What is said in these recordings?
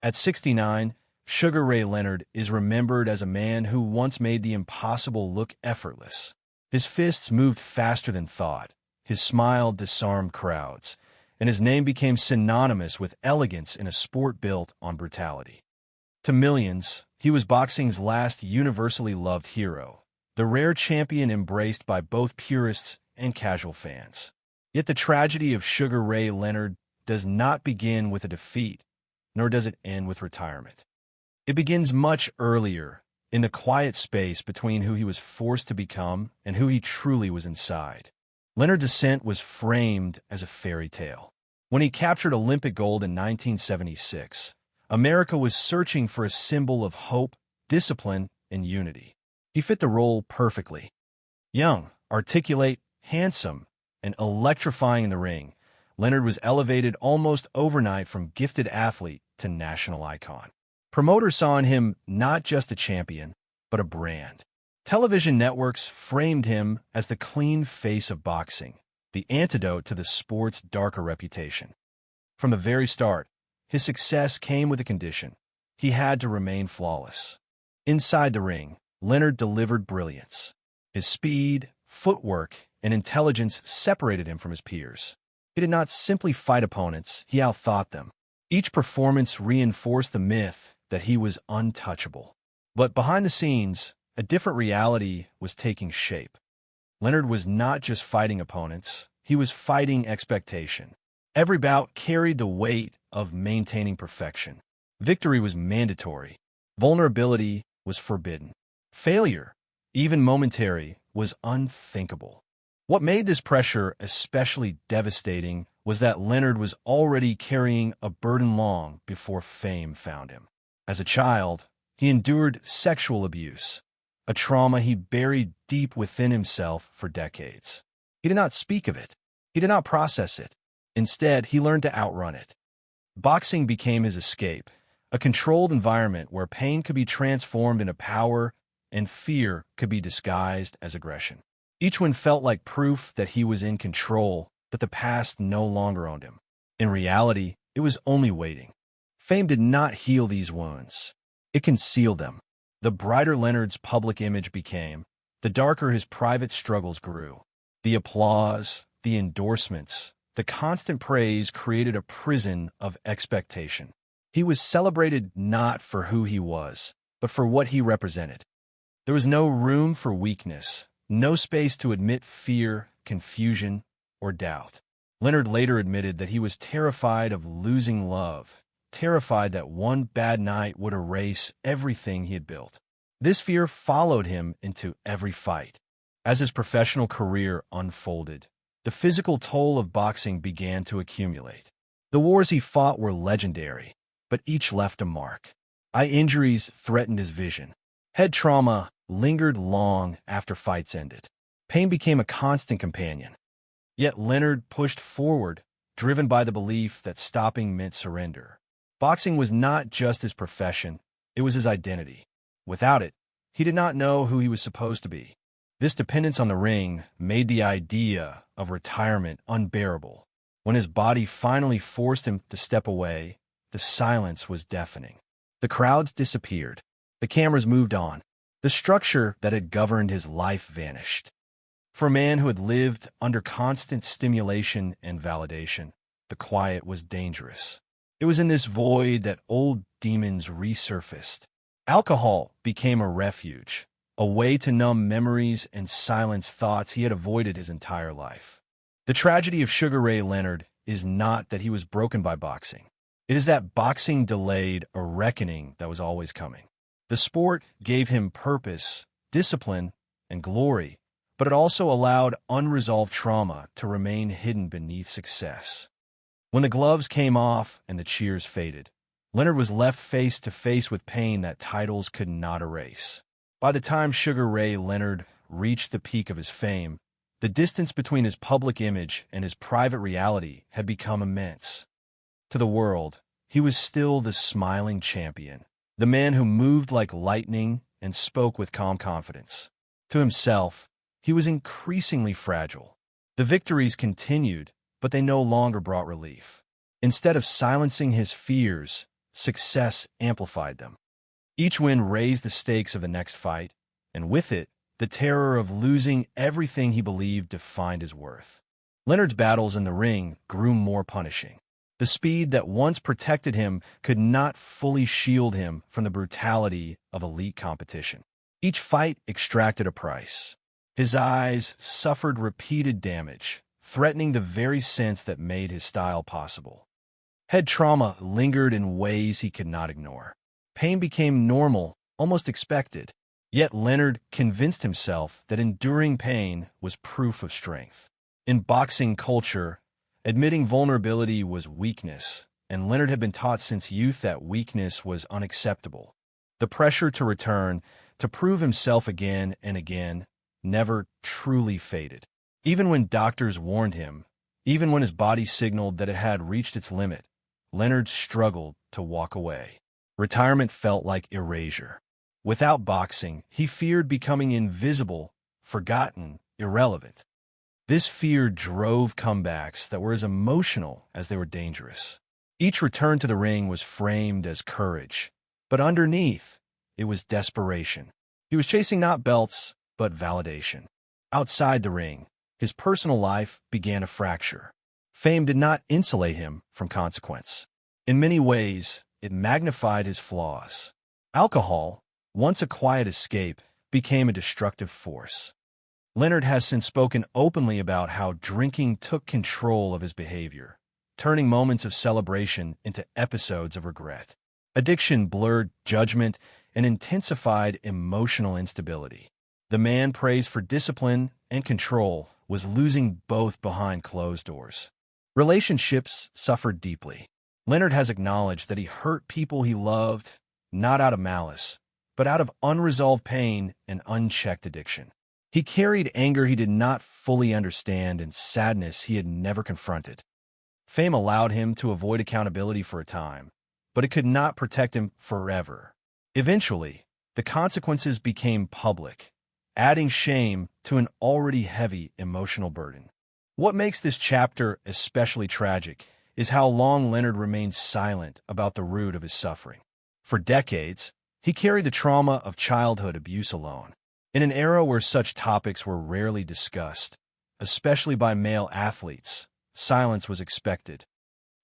At 69, Sugar Ray Leonard is remembered as a man who once made the impossible look effortless. His fists moved faster than thought, his smile disarmed crowds, and his name became synonymous with elegance in a sport built on brutality. To millions, he was boxing's last universally loved hero, the rare champion embraced by both purists and casual fans. Yet the tragedy of Sugar Ray Leonard does not begin with a defeat, nor does it end with retirement. It begins much earlier, in the quiet space between who he was forced to become and who he truly was inside. Leonard's ascent was framed as a fairy tale. When he captured Olympic gold in 1976, America was searching for a symbol of hope, discipline, and unity. He fit the role perfectly. Young, articulate, handsome, and electrifying in the ring, Leonard was elevated almost overnight from gifted athlete to national icon. Promoters saw in him not just a champion, but a brand. Television networks framed him as the clean face of boxing, the antidote to the sport's darker reputation. From the very start, his success came with a condition. He had to remain flawless. Inside the ring, Leonard delivered brilliance. His speed, footwork, and intelligence separated him from his peers. He did not simply fight opponents, he outthought them. Each performance reinforced the myth that he was untouchable. But behind the scenes, a different reality was taking shape. Leonard was not just fighting opponents, he was fighting expectation. Every bout carried the weight of maintaining perfection. Victory was mandatory. Vulnerability was forbidden. Failure, even momentary, was unthinkable. What made this pressure especially devastating was that Leonard was already carrying a burden long before fame found him. As a child, he endured sexual abuse, a trauma he buried deep within himself for decades. He did not speak of it. He did not process it. Instead, he learned to outrun it. Boxing became his escape, a controlled environment where pain could be transformed into power and fear could be disguised as aggression. Each one felt like proof that he was in control, that the past no longer owned him. In reality, it was only waiting. Fame did not heal these wounds. It concealed them. The brighter Leonard's public image became, the darker his private struggles grew. The applause, the endorsements, the constant praise created a prison of expectation. He was celebrated not for who he was, but for what he represented. There was no room for weakness, no space to admit fear, confusion, or doubt. Leonard later admitted that he was terrified of losing love, terrified that one bad night would erase everything he had built. This fear followed him into every fight. As his professional career unfolded, the physical toll of boxing began to accumulate. The wars he fought were legendary, but each left a mark. Eye injuries threatened his vision. Head trauma lingered long after fights ended. Pain became a constant companion. Yet Leonard pushed forward, driven by the belief that stopping meant surrender. Boxing was not just his profession, it was his identity. Without it, he did not know who he was supposed to be. This dependence on the ring made the idea of retirement unbearable. When his body finally forced him to step away, the silence was deafening. The crowds disappeared. The cameras moved on. The structure that had governed his life vanished. For a man who had lived under constant stimulation and validation, the quiet was dangerous. It was in this void that old demons resurfaced. Alcohol became a refuge, a way to numb memories and silence thoughts he had avoided his entire life. The tragedy of Sugar Ray Leonard is not that he was broken by boxing. It is that boxing delayed a reckoning that was always coming. The sport gave him purpose, discipline, and glory, but it also allowed unresolved trauma to remain hidden beneath success. When the gloves came off and the cheers faded, Leonard was left face to face with pain that titles could not erase. By the time Sugar Ray Leonard reached the peak of his fame, the distance between his public image and his private reality had become immense. To the world, he was still the smiling champion, the man who moved like lightning and spoke with calm confidence. To himself, he was increasingly fragile. The victories continued, but they no longer brought relief. Instead of silencing his fears, success amplified them. Each win raised the stakes of the next fight, and with it, the terror of losing everything he believed defined his worth. Leonard's battles in the ring grew more punishing. The speed that once protected him could not fully shield him from the brutality of elite competition. Each fight extracted a price. His eyes suffered repeated damage, threatening the very sense that made his style possible. Head trauma lingered in ways he could not ignore. Pain became normal, almost expected. Yet Leonard convinced himself that enduring pain was proof of strength. In boxing culture, admitting vulnerability was weakness, and Leonard had been taught since youth that weakness was unacceptable. The pressure to return, to prove himself again and again, never truly faded. Even when doctors warned him, even when his body signaled that it had reached its limit, Leonard struggled to walk away. Retirement felt like erasure. Without boxing, he feared becoming invisible, forgotten, irrelevant. This fear drove comebacks that were as emotional as they were dangerous. Each return to the ring was framed as courage, but underneath, it was desperation. He was chasing not belts, but validation. Outside the ring, his personal life began to fracture. Fame did not insulate him from consequence. In many ways, it magnified his flaws. Alcohol, once a quiet escape, became a destructive force. Leonard has since spoken openly about how drinking took control of his behavior, turning moments of celebration into episodes of regret. Addiction blurred judgment and intensified emotional instability. The man praised for discipline and control was losing both behind closed doors. Relationships suffered deeply. Leonard has acknowledged that he hurt people he loved, not out of malice, but out of unresolved pain and unchecked addiction. He carried anger he did not fully understand and sadness he had never confronted. Fame allowed him to avoid accountability for a time, but it could not protect him forever. Eventually, the consequences became public, adding shame to an already heavy emotional burden. What makes this chapter especially tragic is how long Leonard remained silent about the root of his suffering. For decades, he carried the trauma of childhood abuse alone. In an era where such topics were rarely discussed, especially by male athletes, silence was expected.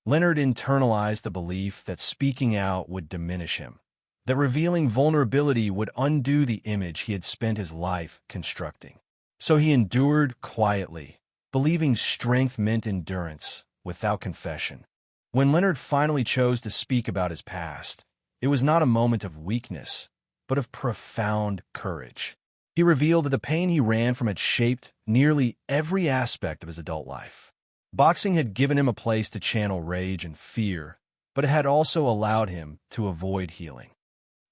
Leonard internalized the belief that speaking out would diminish him, that revealing vulnerability would undo the image he had spent his life constructing. So he endured quietly, believing strength meant endurance without confession. When Leonard finally chose to speak about his past, it was not a moment of weakness, but of profound courage. He revealed that the pain he ran from had shaped nearly every aspect of his adult life. Boxing had given him a place to channel rage and fear, but it had also allowed him to avoid healing.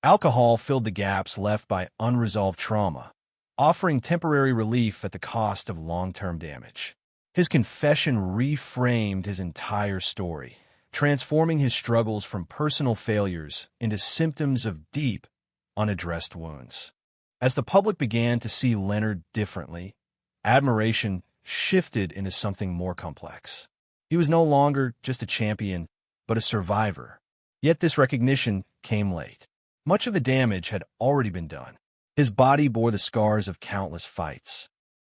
Alcohol filled the gaps left by unresolved trauma, offering temporary relief at the cost of long-term damage. His confession reframed his entire story, transforming his struggles from personal failures into symptoms of deep, unaddressed wounds. As the public began to see Leonard differently, admiration shifted into something more complex. He was no longer just a champion, but a survivor. Yet this recognition came late. Much of the damage had already been done. His body bore the scars of countless fights.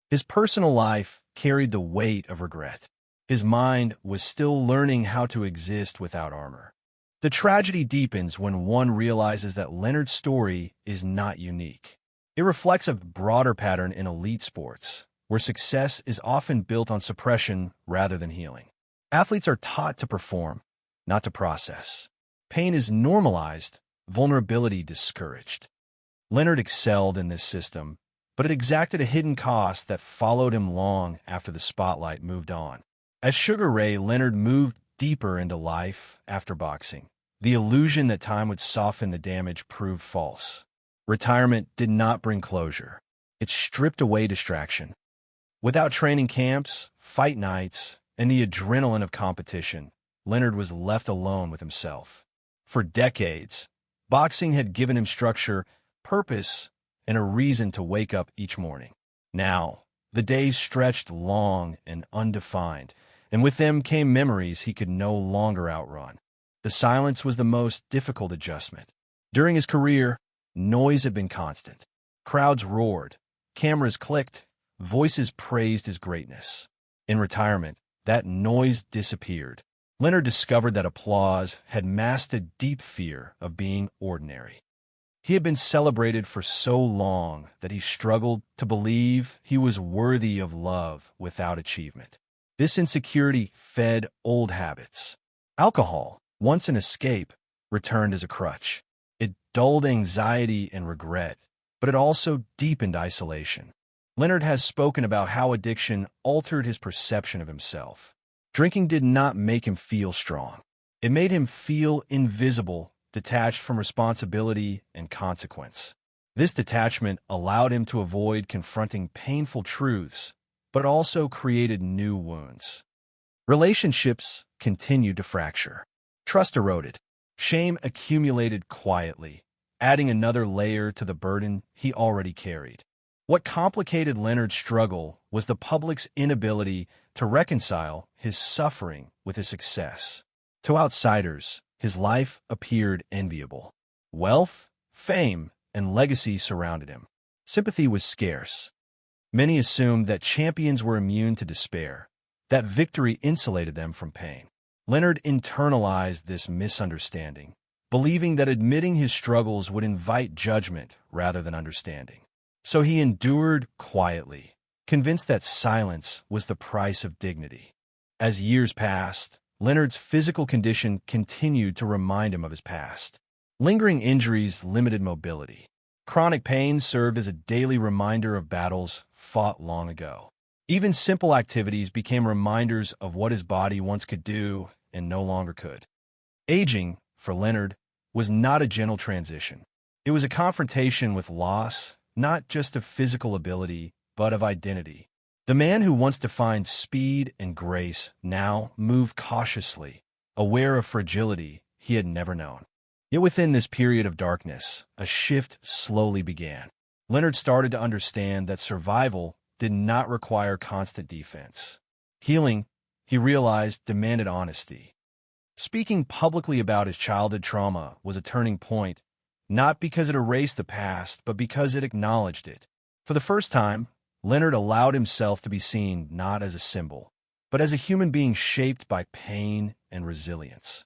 His personal life carried the weight of regret. His mind was still learning how to exist without armor. The tragedy deepens when one realizes that Leonard's story is not unique. It reflects a broader pattern in elite sports, where success is often built on suppression rather than healing. Athletes are taught to perform, not to process. Pain is normalized, vulnerability discouraged. Leonard excelled in this system, but it exacted a hidden cost that followed him long after the spotlight moved on. As Sugar Ray Leonard moved deeper into life after boxing, the illusion that time would soften the damage proved false. Retirement did not bring closure. It stripped away distraction. Without training camps, fight nights, and the adrenaline of competition, Leonard was left alone with himself. For decades, boxing had given him structure, purpose, and a reason to wake up each morning. Now, the days stretched long and undefined, and with them came memories he could no longer outrun. The silence was the most difficult adjustment. During his career, noise had been constant. Crowds roared, cameras clicked, voices praised his greatness. In retirement, that noise disappeared. Leonard discovered that applause had masked a deep fear of being ordinary. He had been celebrated for so long that he struggled to believe he was worthy of love without achievement. This insecurity fed old habits. Alcohol, once an escape, returned as a crutch. It dulled anxiety and regret, but it also deepened isolation. Leonard has spoken about how addiction altered his perception of himself. Drinking did not make him feel strong. It made him feel invisible, detached from responsibility and consequence. This detachment allowed him to avoid confronting painful truths, but also created new wounds. Relationships continued to fracture. Trust eroded. Shame accumulated quietly, adding another layer to the burden he already carried. What complicated Leonard's struggle was the public's inability to reconcile his suffering with his success. To outsiders, his life appeared enviable. Wealth, fame, and legacy surrounded him. Sympathy was scarce. Many assumed that champions were immune to despair, that victory insulated them from pain. Leonard internalized this misunderstanding, believing that admitting his struggles would invite judgment rather than understanding. So he endured quietly, convinced that silence was the price of dignity. As years passed, Leonard's physical condition continued to remind him of his past. Lingering injuries limited mobility. Chronic pain served as a daily reminder of battles fought long ago. Even simple activities became reminders of what his body once could do and no longer could. Aging, for Leonard, was not a gentle transition. It was a confrontation with loss, not just of physical ability, but of identity. The man who once defined speed and grace now moved cautiously, aware of fragility he had never known. Yet within this period of darkness, a shift slowly began. Leonard started to understand that survival did not require constant defense. Healing, he realized, demanded honesty. Speaking publicly about his childhood trauma was a turning point, not because it erased the past, but because it acknowledged it. For the first time, Leonard allowed himself to be seen not as a symbol, but as a human being shaped by pain and resilience.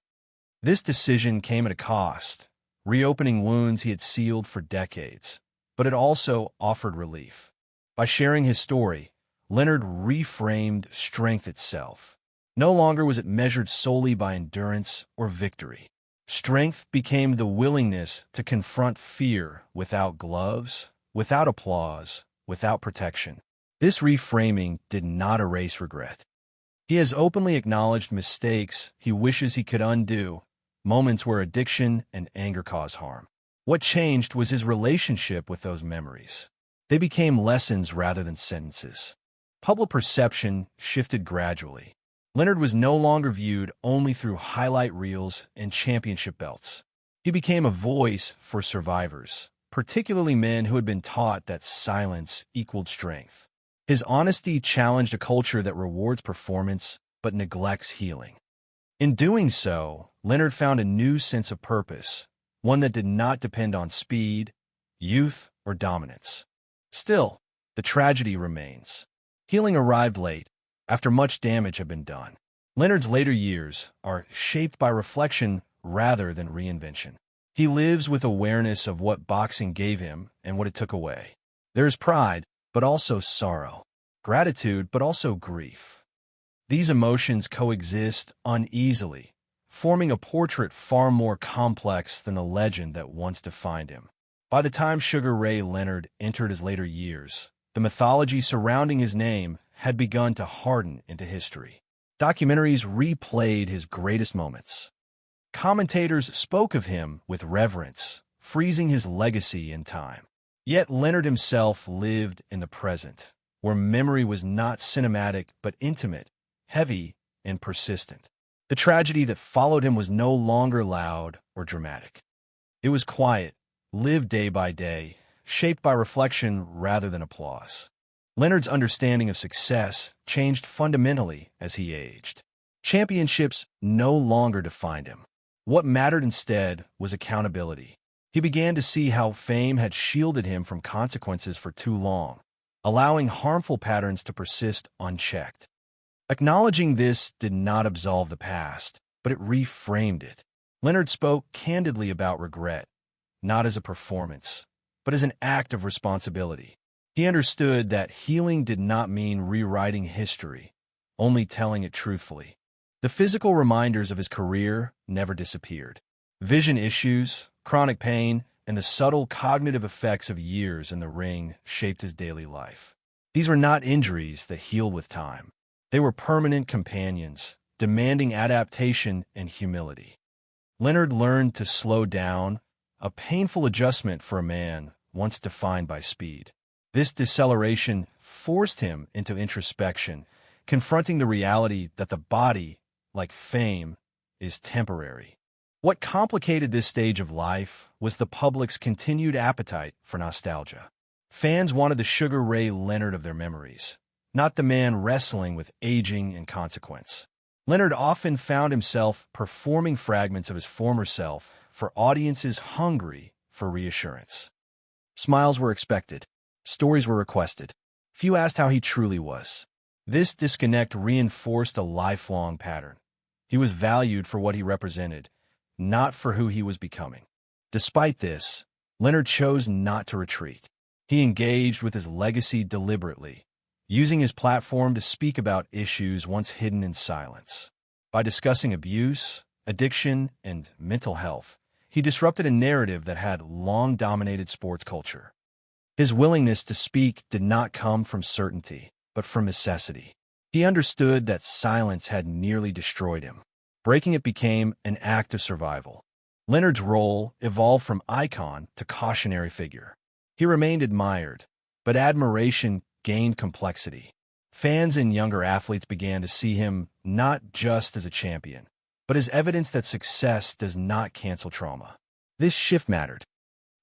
This decision came at a cost, reopening wounds he had sealed for decades, but it also offered relief. By sharing his story, Leonard reframed strength itself. No longer was it measured solely by endurance or victory. Strength became the willingness to confront fear without gloves, without applause, without protection. This reframing did not erase regret. He has openly acknowledged mistakes he wishes he could undo, moments where addiction and anger caused harm. What changed was his relationship with those memories. They became lessons rather than sentences. Public perception shifted gradually. Leonard was no longer viewed only through highlight reels and championship belts. He became a voice for survivors, particularly men who had been taught that silence equaled strength. His honesty challenged a culture that rewards performance but neglects healing. In doing so, Leonard found a new sense of purpose, one that did not depend on speed, youth, or dominance. Still, the tragedy remains. Healing arrived late, after much damage had been done. Leonard's later years are shaped by reflection rather than reinvention. He lives with awareness of what boxing gave him and what it took away. There is pride, but also sorrow. Gratitude, but also grief. These emotions coexist uneasily, forming a portrait far more complex than the legend that once defined him. By the time Sugar Ray Leonard entered his later years, the mythology surrounding his name had begun to harden into history. Documentaries replayed his greatest moments. Commentators spoke of him with reverence, freezing his legacy in time. Yet Leonard himself lived in the present, where memory was not cinematic but intimate, heavy, and persistent. The tragedy that followed him was no longer loud or dramatic. It was quiet, lived day by day, shaped by reflection rather than applause. Leonard's understanding of success changed fundamentally as he aged. Championships no longer defined him. What mattered instead was accountability. He began to see how fame had shielded him from consequences for too long, allowing harmful patterns to persist unchecked. Acknowledging this did not absolve the past, but it reframed it. Leonard spoke candidly about regret, not as a performance, but as an act of responsibility. He understood that healing did not mean rewriting history, only telling it truthfully. The physical reminders of his career never disappeared. Vision issues, chronic pain, and the subtle cognitive effects of years in the ring shaped his daily life. These were not injuries that healed with time. They were permanent companions, demanding adaptation and humility. Leonard learned to slow down, a painful adjustment for a man once defined by speed. This deceleration forced him into introspection, confronting the reality that the body, like fame, is temporary. What complicated this stage of life was the public's continued appetite for nostalgia. Fans wanted the Sugar Ray Leonard of their memories, not the man wrestling with aging and consequence. Leonard often found himself performing fragments of his former self for audiences hungry for reassurance. Smiles were expected. Stories were requested. Few asked how he truly was. This disconnect reinforced a lifelong pattern. He was valued for what he represented, not for who he was becoming. Despite this, Leonard chose not to retreat. He engaged with his legacy deliberately, using his platform to speak about issues once hidden in silence. By discussing abuse, addiction, and mental health, he disrupted a narrative that had long dominated sports culture. His willingness to speak did not come from certainty, but from necessity. He understood that silence had nearly destroyed him. Breaking it became an act of survival. Leonard's role evolved from icon to cautionary figure. He remained admired, but admiration gained complexity. Fans and younger athletes began to see him not just as a champion, but as evidence that success does not cancel trauma. This shift mattered.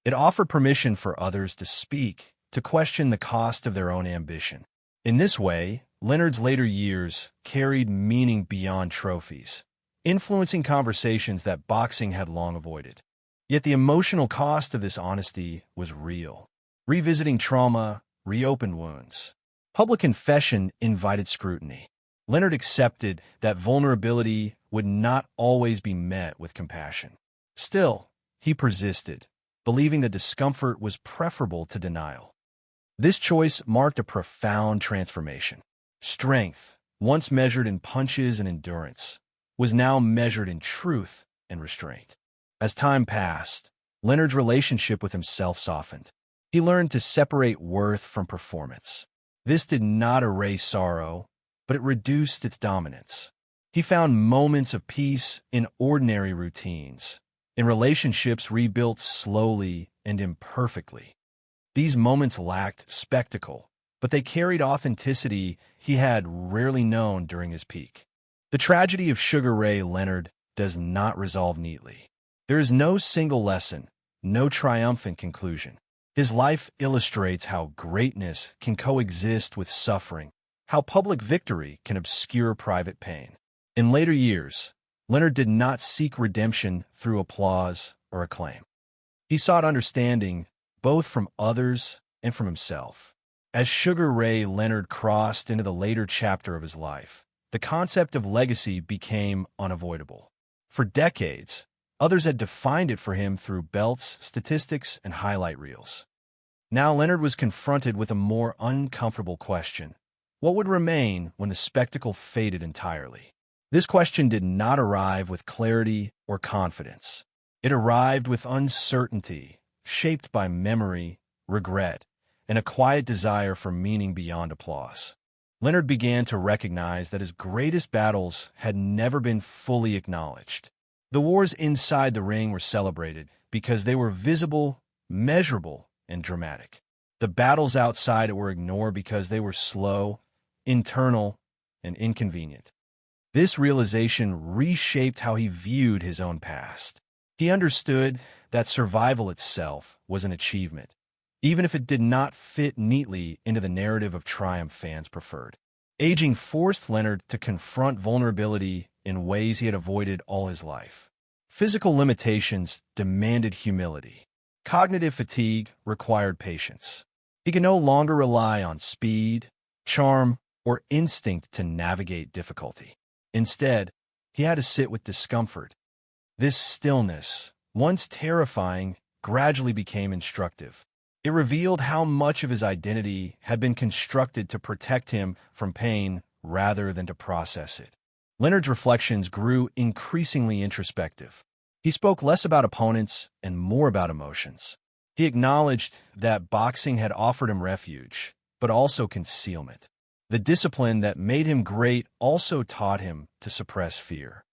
It offered permission for others to speak, to question the cost of their own ambition. In this way, Leonard's later years carried meaning beyond trophies, influencing conversations that boxing had long avoided. Yet the emotional cost of this honesty was real. Revisiting trauma reopened wounds. Public confession invited scrutiny. Leonard accepted that vulnerability would not always be met with compassion. Still, he persisted, believing that discomfort was preferable to denial. This choice marked a profound transformation. Strength, once measured in punches and endurance, was now measured in truth and restraint. As time passed, Leonard's relationship with himself softened. He learned to separate worth from performance. This did not erase sorrow, but it reduced its dominance. He found moments of peace in ordinary routines, in relationships rebuilt slowly and imperfectly. These moments lacked spectacle, but they carried authenticity he had rarely known during his peak. The tragedy of Sugar Ray Leonard does not resolve neatly. There is no single lesson, no triumphant conclusion. His life illustrates how greatness can coexist with suffering, how public victory can obscure private pain. In later years, Leonard did not seek redemption through applause or acclaim. He sought understanding both from others and from himself. As Sugar Ray Leonard crossed into the later chapter of his life, the concept of legacy became unavoidable. For decades, others had defined it for him through belts, statistics, and highlight reels. Now Leonard was confronted with a more uncomfortable question. What would remain when the spectacle faded entirely? This question did not arrive with clarity or confidence. It arrived with uncertainty, shaped by memory, regret, and a quiet desire for meaning beyond applause. Leonard began to recognize that his greatest battles had never been fully acknowledged. The wars inside the ring were celebrated because they were visible, measurable, and dramatic. The battles outside it were ignored because they were slow, internal, and inconvenient. This realization reshaped how he viewed his own past. He understood that survival itself was an achievement, even if it did not fit neatly into the narrative of triumph fans preferred. Aging forced Leonard to confront vulnerability in ways he had avoided all his life. Physical limitations demanded humility. Cognitive fatigue required patience. He could no longer rely on speed, charm, or instinct to navigate difficulty. Instead, he had to sit with discomfort. This stillness, once terrifying, gradually became instructive. It revealed how much of his identity had been constructed to protect him from pain rather than to process it. Leonard's reflections grew increasingly introspective. He spoke less about opponents and more about emotions. He acknowledged that boxing had offered him refuge, but also concealment. The discipline that made him great also taught him to suppress fear.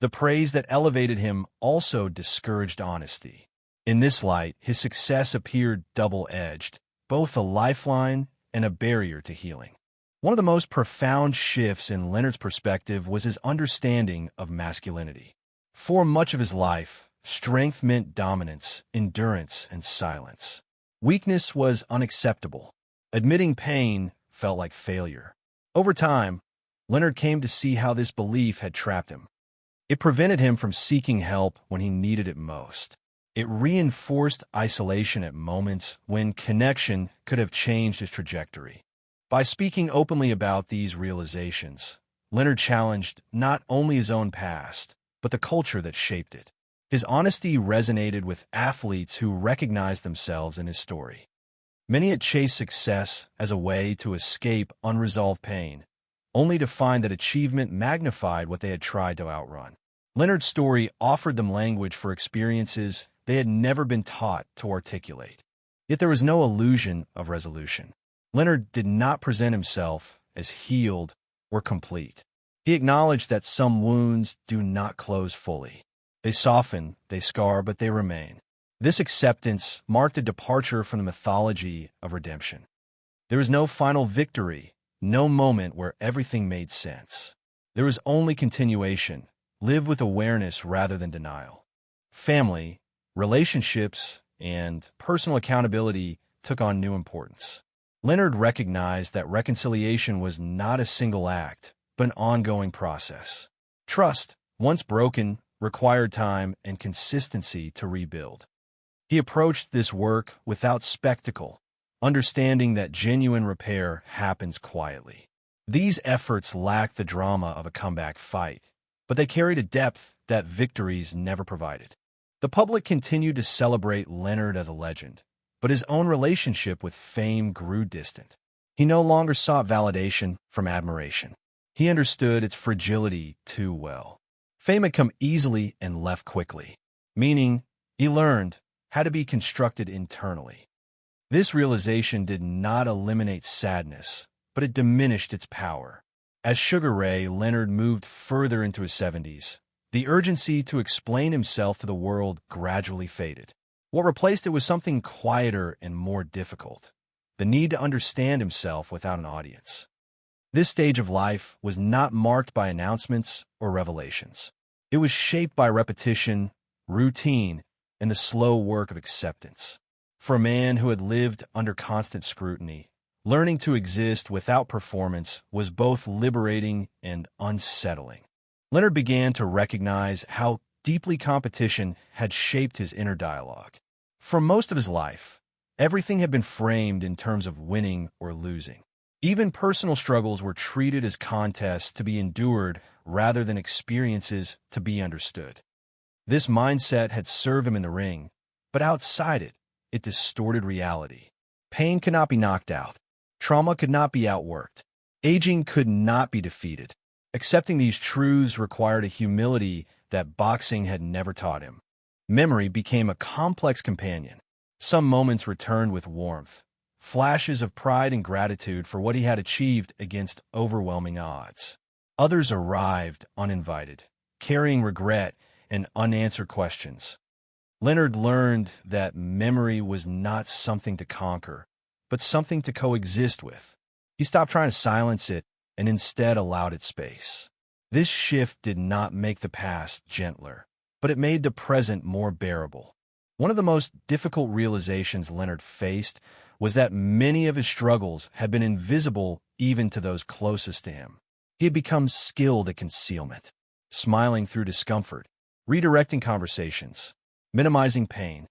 The praise that elevated him also discouraged honesty. In this light, his success appeared double-edged, both a lifeline and a barrier to healing. One of the most profound shifts in Leonard's perspective was his understanding of masculinity. For much of his life, strength meant dominance, endurance, and silence. Weakness was unacceptable. Admitting pain felt like failure. Over time, Leonard came to see how this belief had trapped him. It prevented him from seeking help when he needed it most. It reinforced isolation at moments when connection could have changed his trajectory. By speaking openly about these realizations, Leonard challenged not only his own past, but the culture that shaped it. His honesty resonated with athletes who recognized themselves in his story. Many had chased success as a way to escape unresolved pain, only to find that achievement magnified what they had tried to outrun. Leonard's story offered them language for experiences they had never been taught to articulate. Yet there was no illusion of resolution. Leonard did not present himself as healed or complete. He acknowledged that some wounds do not close fully. They soften, they scar, but they remain. This acceptance marked a departure from the mythology of redemption. There was no final victory, no moment where everything made sense. There was only continuation, live with awareness rather than denial. Family, relationships, and personal accountability took on new importance. Leonard recognized that reconciliation was not a single act, but an ongoing process. Trust, once broken, required time and consistency to rebuild. He approached this work without spectacle, understanding that genuine repair happens quietly. These efforts lacked the drama of a comeback fight, but they carried a depth that victories never provided. The public continued to celebrate Leonard as a legend, but his own relationship with fame grew distant. He no longer sought validation from admiration. He understood its fragility too well. Fame had come easily and left quickly, meaning he learned how to be constructed internally. This realization did not eliminate sadness, but it diminished its power. As Sugar Ray Leonard moved further into his 70s, the urgency to explain himself to the world gradually faded. What replaced it was something quieter and more difficult: the need to understand himself without an audience. This stage of life was not marked by announcements or revelations. It was shaped by repetition, routine, and the slow work of acceptance. For a man who had lived under constant scrutiny, learning to exist without performance was both liberating and unsettling. Leonard began to recognize how deeply competition had shaped his inner dialogue. For most of his life, everything had been framed in terms of winning or losing. Even personal struggles were treated as contests to be endured rather than experiences to be understood. This mindset had served him in the ring, but outside it, it distorted reality. Pain could not be knocked out. Trauma could not be outworked. Aging could not be defeated. Accepting these truths required a humility that boxing had never taught him. Memory became a complex companion. Some moments returned with warmth, flashes of pride and gratitude for what he had achieved against overwhelming odds. Others arrived uninvited, carrying regret and unanswered questions. Leonard learned that memory was not something to conquer, but something to coexist with. He stopped trying to silence it and instead allowed it space. This shift did not make the past gentler, but it made the present more bearable. One of the most difficult realizations Leonard faced was that many of his struggles had been invisible even to those closest to him. He had become skilled at concealment, smiling through discomfort, redirecting conversations, minimizing pain.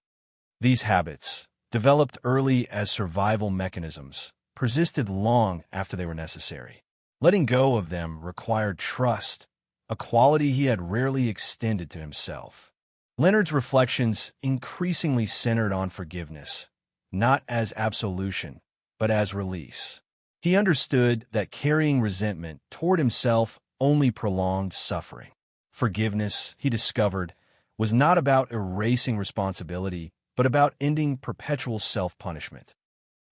These habits, developed early as survival mechanisms, persisted long after they were necessary. Letting go of them required trust, a quality he had rarely extended to himself. Leonard's reflections increasingly centered on forgiveness, not as absolution, but as release. He understood that carrying resentment toward himself only prolonged suffering. Forgiveness, he discovered, was not about erasing responsibility, but about ending perpetual self-punishment.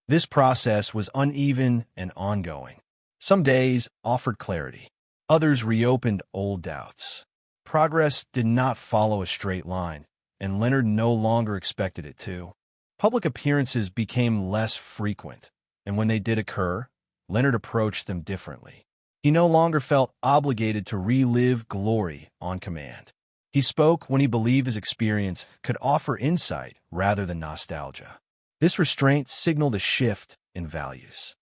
This process was uneven and ongoing. Some days offered clarity. Others reopened old doubts. Progress did not follow a straight line, and Leonard no longer expected it to. Public appearances became less frequent, and when they did occur, Leonard approached them differently. He no longer felt obligated to relive glory on command. He spoke when he believed his experience could offer insight rather than nostalgia. This restraint signaled a shift in values.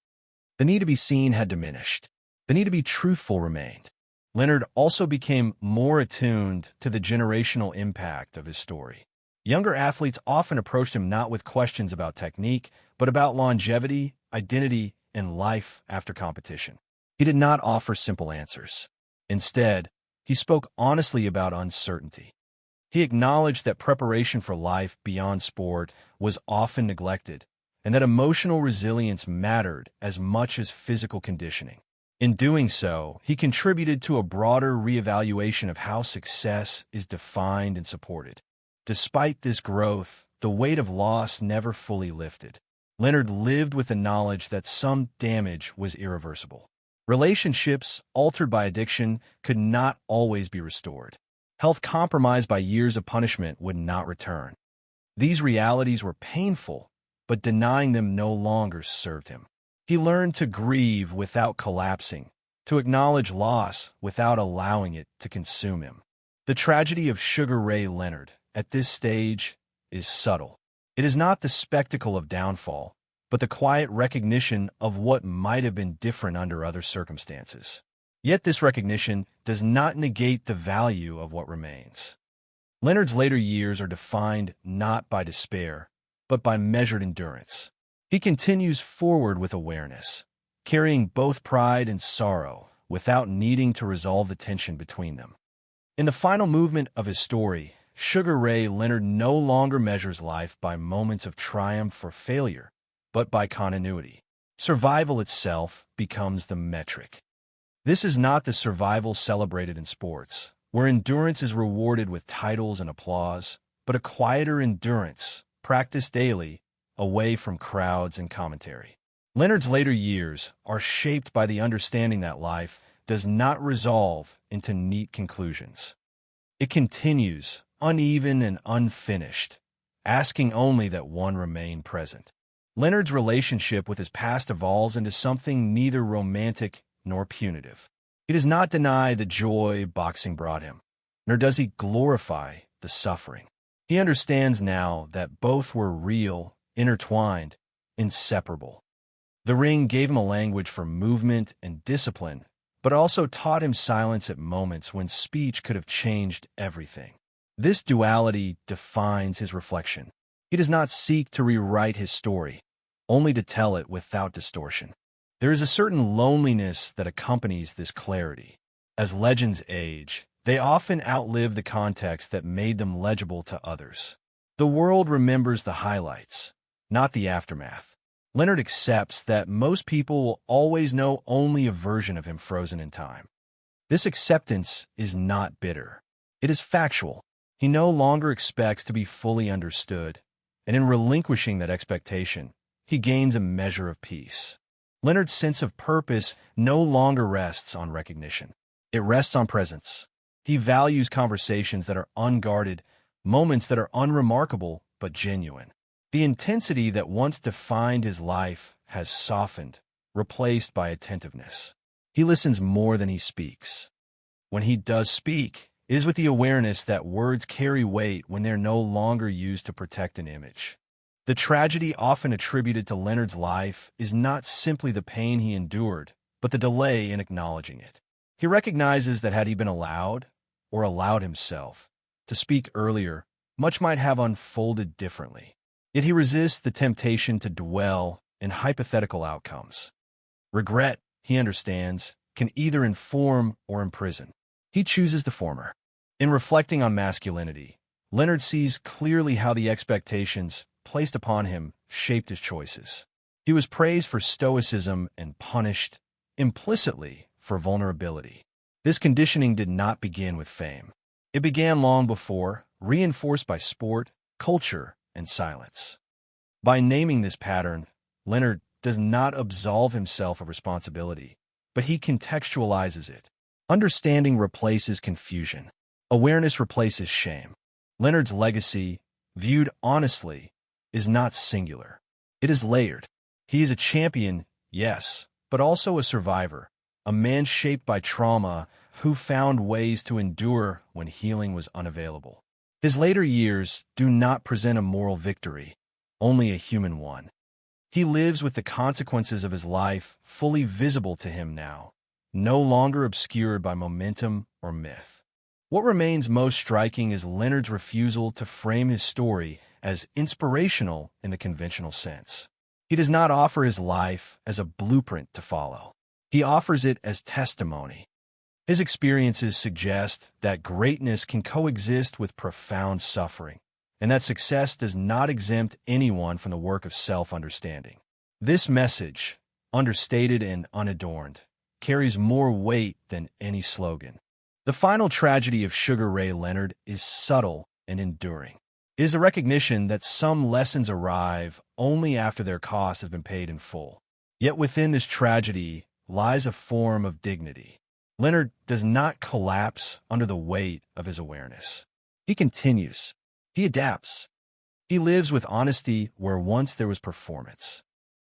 The need to be seen had diminished. The need to be truthful remained. Leonard also became more attuned to the generational impact of his story. Younger athletes often approached him not with questions about technique, but about longevity, identity, and life after competition. He did not offer simple answers. Instead, he spoke honestly about uncertainty. He acknowledged that preparation for life beyond sport was often neglected, and that emotional resilience mattered as much as physical conditioning. In doing so, he contributed to a broader reevaluation of how success is defined and supported. Despite this growth, the weight of loss never fully lifted. Leonard lived with the knowledge that some damage was irreversible. Relationships, altered by addiction, could not always be restored. Health compromised by years of punishment would not return. These realities were painful, but denying them no longer served him. He learned to grieve without collapsing, to acknowledge loss without allowing it to consume him. The tragedy of Sugar Ray Leonard, at this stage, is subtle. It is not the spectacle of downfall, but the quiet recognition of what might have been different under other circumstances. Yet this recognition does not negate the value of what remains. Leonard's later years are defined not by despair, but by measured endurance. He continues forward with awareness, carrying both pride and sorrow without needing to resolve the tension between them. In the final movement of his story, Sugar Ray Leonard no longer measures life by moments of triumph or failure, but by continuity. Survival itself becomes the metric. This is not the survival celebrated in sports, where endurance is rewarded with titles and applause, but a quieter endurance, practiced daily, away from crowds and commentary. Leonard's later years are shaped by the understanding that life does not resolve into neat conclusions. It continues, uneven and unfinished, asking only that one remain present. Leonard's relationship with his past evolves into something neither romantic nor punitive. He does not deny the joy boxing brought him, nor does he glorify the suffering. He understands now that both were real, intertwined, inseparable. The ring gave him a language for movement and discipline, but also taught him silence at moments when speech could have changed everything. This duality defines his reflection. He does not seek to rewrite his story, only to tell it without distortion. There is a certain loneliness that accompanies this clarity. As legends age, they often outlive the context that made them legible to others. The world remembers the highlights, not the aftermath. Leonard accepts that most people will always know only a version of him frozen in time. This acceptance is not bitter. It is factual. He no longer expects to be fully understood, and in relinquishing that expectation, he gains a measure of peace. Leonard's sense of purpose no longer rests on recognition. It rests on presence. He values conversations that are unguarded, moments that are unremarkable but genuine. The intensity that once defined his life has softened, replaced by attentiveness. He listens more than he speaks. When he does speak, it is with the awareness that words carry weight when they're no longer used to protect an image. The tragedy often attributed to Leonard's life is not simply the pain he endured, but the delay in acknowledging it. He recognizes that had he been allowed, or allowed himself, to speak earlier, much might have unfolded differently. Yet he resists the temptation to dwell in hypothetical outcomes. Regret, he understands, can either inform or imprison. He chooses the former. In reflecting on masculinity, Leonard sees clearly how the expectations placed upon him shaped his choices. He was praised for stoicism and punished, implicitly, for vulnerability. This conditioning did not begin with fame. It began long before, reinforced by sport, culture, and silence. By naming this pattern, Leonard does not absolve himself of responsibility, but he contextualizes it. Understanding replaces confusion. Awareness replaces shame. Leonard's legacy, viewed honestly, is not singular. It is layered. He is a champion, yes, but also a survivor, a man shaped by trauma who found ways to endure when healing was unavailable. His later years do not present a moral victory, only a human one. He lives with the consequences of his life fully visible to him now, no longer obscured by momentum or myth. What remains most striking is Leonard's refusal to frame his story as inspirational in the conventional sense. He does not offer his life as a blueprint to follow. He offers it as testimony. His experiences suggest that greatness can coexist with profound suffering, and that success does not exempt anyone from the work of self-understanding. This message, understated and unadorned, carries more weight than any slogan. The final tragedy of Sugar Ray Leonard is subtle and enduring. It is the recognition that some lessons arrive only after their cost has been paid in full. Yet within this tragedy lies a form of dignity. Leonard does not collapse under the weight of his awareness. He continues. He adapts. He lives with honesty where once there was performance.